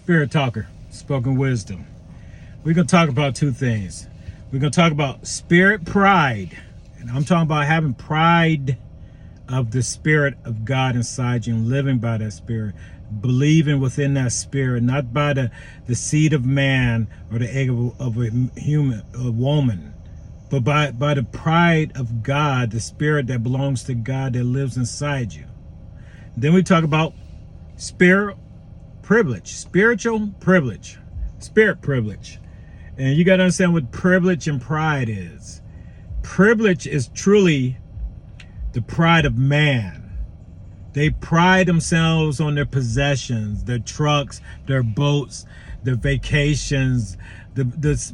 Spirit Talker, Spoken Wisdom. We're going to talk about two things. We're going to talk about spirit pride. And I'm talking about having pride of the Spirit of God inside you and living by that Spirit. Believing within that Spirit, not by the seed of man or the egg of a woman, but by the pride of God, the Spirit that belongs to God that lives inside you. Then we talk about spirit privilege, spiritual privilege, spirit privilege. And you got to understand what privilege and pride is. Privilege is truly the pride of man. They pride themselves on their possessions, their trucks, their boats, their vacations, the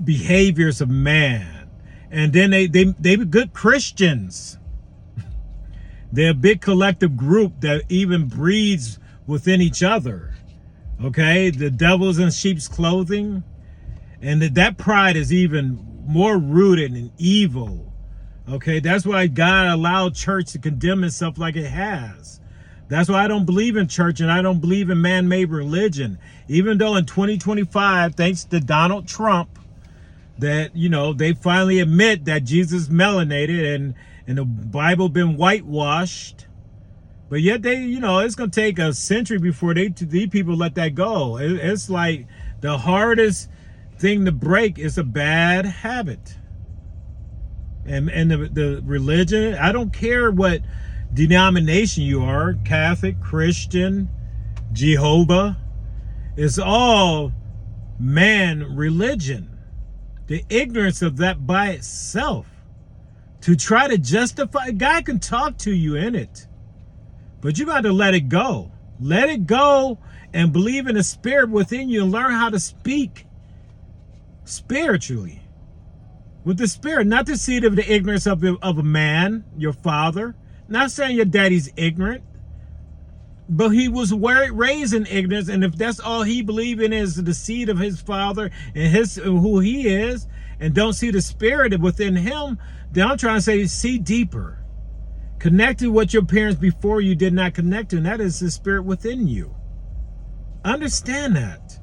behaviors of man. And then they be good Christians. They're a big collective group that even breeds within each other. Okay, the devil's in sheep's clothing, and that pride is even more rooted in evil. Okay, that's why God allowed church to condemn itself like it has. That's why I don't believe in church and I don't believe in man-made religion. Even though in 2025, thanks to Donald Trump, that, you know, they finally admit that Jesus melanated and the Bible been whitewashed. But yet they, you know, it's going to take a century before these people let that go. It's like the hardest thing to break is a bad habit. And the religion, I don't care what denomination you are, Catholic, Christian, Jehovah, it's all man religion. The ignorance of that by itself. To try to justify, God can talk to you in it. But you got to let it go. Let it go and believe in the Spirit within you and learn how to speak spiritually. With the Spirit, not the seed of the ignorance of a man, your father. Not saying your daddy's ignorant. But he was raised in ignorance. And if that's all he believes in is the seed of his father and who he is, and don't see the Spirit within him, then I'm trying to say, see deeper. Connect to what your parents before you did not connect to, and that is the Spirit within you. Understand that.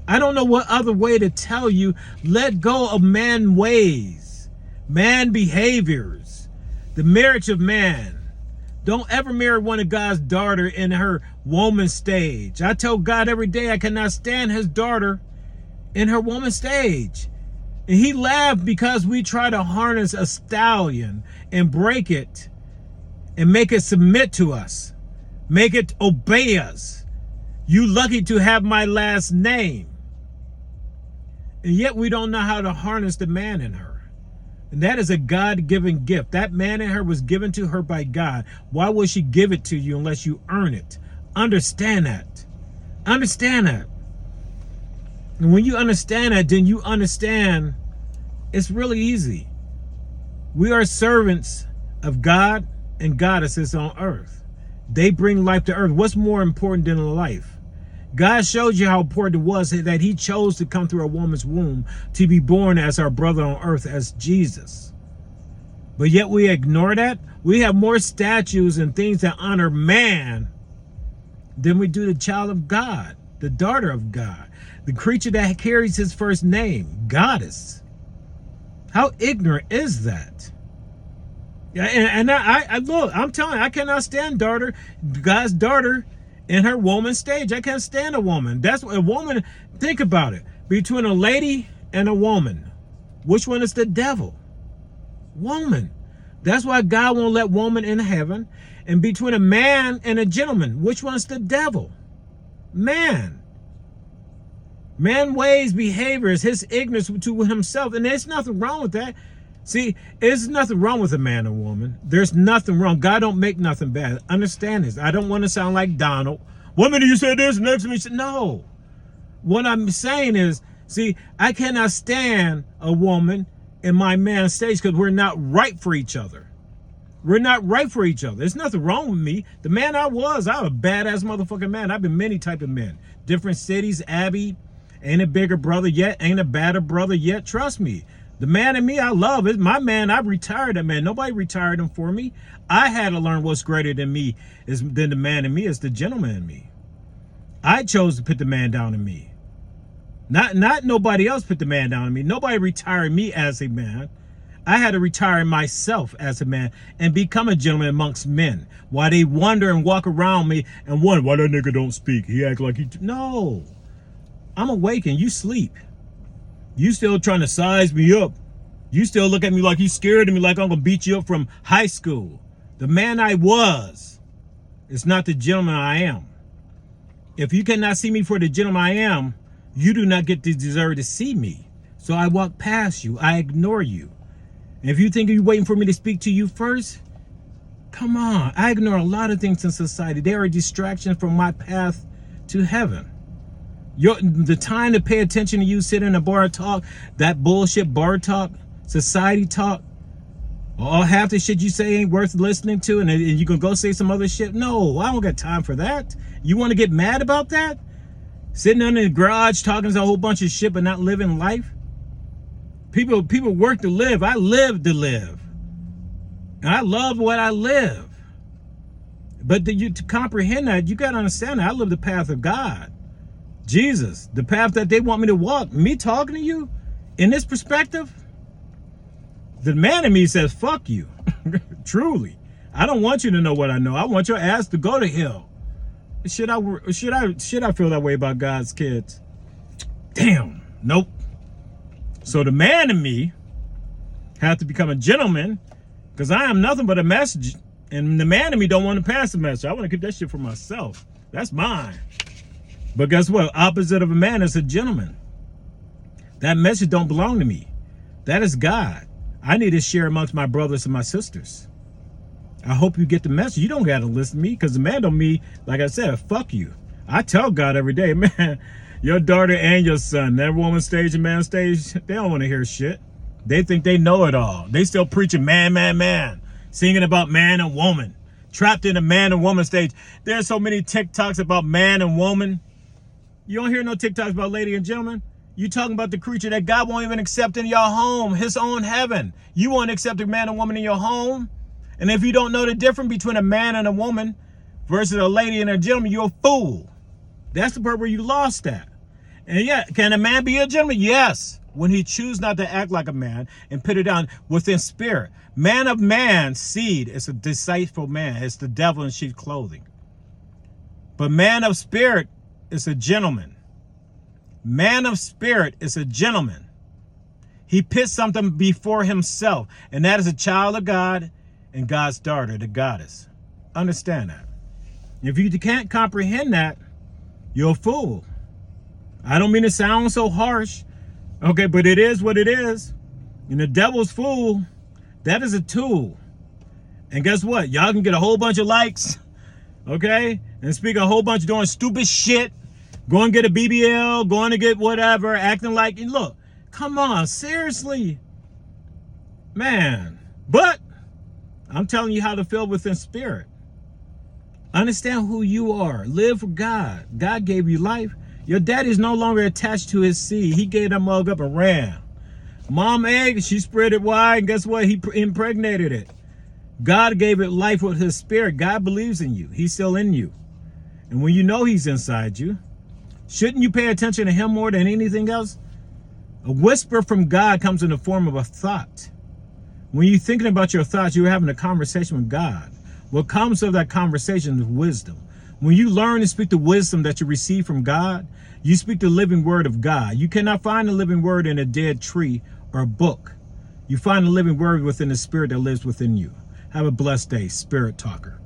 I don't know what other way to tell you. Let go of man ways, man behaviors, the marriage of man. Don't ever marry one of God's daughter in her woman stage. I tell God every day I cannot stand his daughter in her woman stage. And he laughed because we try to harness a stallion and break it and make it submit to us, make it obey us. You lucky to have my last name. And yet we don't know how to harness the man in her. And that is a God-given gift. That man in her was given to her by God. Why would she give it to you unless you earn it? Understand that. Understand that. And when you understand that, then you understand it's really easy. We are servants of God and goddesses on earth. They bring life to earth. What's more important than life? God showed you how important it was that he chose to come through a woman's womb to be born as our brother on earth, as Jesus. But yet we ignore that. We have more statues and things that honor man than we do the child of God, the daughter of God, the creature that carries his first name, goddess. How ignorant is that? And I look, I'm telling you, I cannot stand God's daughter in her woman stage. I can't stand a woman. That's what a woman, think about it. Between a lady and a woman, which one is the devil? Woman. That's why God won't let woman in heaven. And between a man and a gentleman, which one's the devil? Man. Man ways, behaviors, his ignorance to himself. And there's nothing wrong with that. See, there's nothing wrong with a man or woman. There's nothing wrong. God don't make nothing bad. Understand this. I don't want to sound like Donald. One minute you said this, next minute you said no. What I'm saying is, see, I cannot stand a woman in my man stage because we're not right for each other. We're not right for each other. There's nothing wrong with me. The man I was a badass motherfucking man. I've been many type of men. Different cities, Abby, ain't a bigger brother yet, ain't a badder brother yet. Trust me. The man in me I love is my man. I retired that man. Nobody retired him for me. I had to learn what's greater than me than the man in me is the gentleman in me. I chose to put the man down in me. Not nobody else put the man down in me. Nobody retired me as a man. I had to retire myself as a man and become a gentleman amongst men. While they wonder and walk around me and wonder why that nigga don't speak. He act like he... No. I'm awake and you sleep. You still trying to size me up. You still look at me like you scared of me, like I'm going to beat you up from high school. The man I was is not the gentleman I am. If you cannot see me for the gentleman I am, you do not get to deserve to see me. So I walk past you. I ignore you. And if you think you're waiting for me to speak to you first, come on. I ignore a lot of things in society. They are a distraction from my path to heaven. The time to pay attention to you sitting in a bar and talk, that bullshit bar talk, society talk, all half the shit you say ain't worth listening to, and you can go say some other shit. No, I don't got time for that. You want to get mad about that? Sitting in the garage talking a whole bunch of shit but not living life? People work to live. I live to live. And I love what I live. But to comprehend that, you got to understand that I live the path of God. Jesus, the path that they want me to walk. Me talking to you in this perspective, the man in me says, fuck you. Truly. I don't want you to know what I know. I want your ass to go to hell. Should I feel that way about God's kids? Damn. Nope. So the man in me has to become a gentleman, because I am nothing but a message. And the man in me don't want to pass the message. I want to keep that shit for myself. That's mine. But guess what? Opposite of a man is a gentleman. That message don't belong to me. That is God. I need to share amongst my brothers and my sisters. I hope you get the message. You don't got to listen to me, because the man on me, like I said, fuck you. I tell God every day, man, your daughter and your son, that woman stage and man stage, they don't want to hear shit. They think they know it all. They still preaching man, man, man, singing about man and woman, trapped in a man and woman stage. There's so many TikToks about man and woman. You don't hear no TikToks about lady and gentleman. You talking about the creature that God won't even accept in your home, his own heaven. You won't accept a man and woman in your home. And if you don't know the difference between a man and a woman versus a lady and a gentleman, you're a fool. That's the part where you lost that. And yeah, can a man be a gentleman? Yes. When he chooses not to act like a man and put it down within spirit. Man of man, seed, is a deceitful man. It's the devil in sheep's clothing. But man of spirit is a gentleman. Man of spirit is a gentleman. He puts something before himself, and that is a child of God and God's daughter, the goddess. Understand that. If you can't comprehend that, you're a fool. I don't mean to sound so harsh, okay, but it is what it is. And the devil's fool, that is a tool. And guess what? Y'all can get a whole bunch of likes, okay, and speak a whole bunch of doing stupid shit, go and get a BBL, going to get whatever, acting like, look, come on, seriously, man. But I'm telling you how to feel within spirit. Understand who you are. Live for God. God gave you life. Your daddy's no longer attached to his seed. He gave that mug up and ran. Mom egg, she spread it wide, and guess what? He impregnated it. God gave it life with his spirit. God believes in you. He's still in you. And when you know he's inside you, shouldn't you pay attention to him more than anything else? A whisper from God comes in the form of a thought. When you're thinking about your thoughts, you're having a conversation with God. What comes of that conversation is wisdom. When you learn to speak the wisdom that you receive from God, you speak the living word of God. You cannot find the living word in a dead tree or a book. You find the living word within the spirit that lives within you. Have a blessed day, Spirit Talker.